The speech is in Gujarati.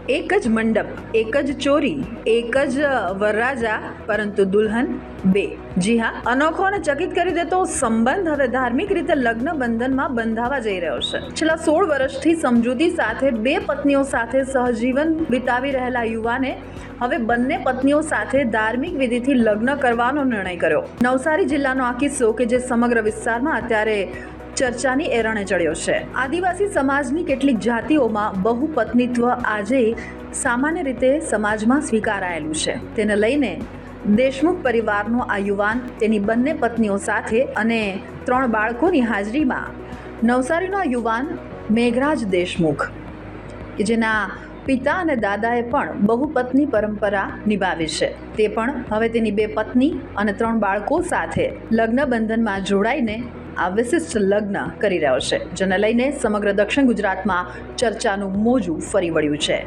એક જ મંડપ, એક જ ચોરી, એક જ વરરાજા, પરંતુ દુલ્હન બે. જી હા, અનોખો અને ચકિત કરી દેતો સંબંધ હવે ધાર્મિક રીતે લગ્ન બંધનમાં બંધાવા જઈ રહ્યો છે. છેલ્લા 16 વર્ષથી સમજૂતી સાથે બે પત્નીઓ સાથે સહજીવન વિતાવી રહેલા યુવાને હવે બંને પત્નીઓ સાથે ધાર્મિક વિધિથી લગ્ન કરવાનો નિર્ણય કર્યો. નવસારી જિલ્લાનો આ કિસ્સો કે જે સમગ્ર વિસ્તારમાં અત્યારે ચર્ચાની એરણે ચડ્યો છે. આદિવાસી સમાજની કેટલીક જાતિઓમાં બહુપત્નીત્વ આજે સામાન્ય રીતે સમાજમાં સ્વીકારાયેલું છે. તેને લઈને દેશમુખ પરિવારનો આ યુવાન તેની બંને પત્નીઓ સાથે અને 3 બાળકોની હાજરીમાં નવસારીનો આ યુવાન મેઘરાજ દેશમુખ કે જેના પિતા અને દાદાએ પણ બહુપત્ની પરંપરા નિભાવી છે, તે પણ હવે તેની 2 પત્ની અને 3 બાળકો સાથે લગ્ન બંધનમાં જોડાઈને આ વિશિષ્ટ લગ્ન કરી રહ્યો છે, જેને લઈને સમગ્ર દક્ષિણ ગુજરાતમાં ચર્ચાનું મોજું ફરી વળ્યું છે.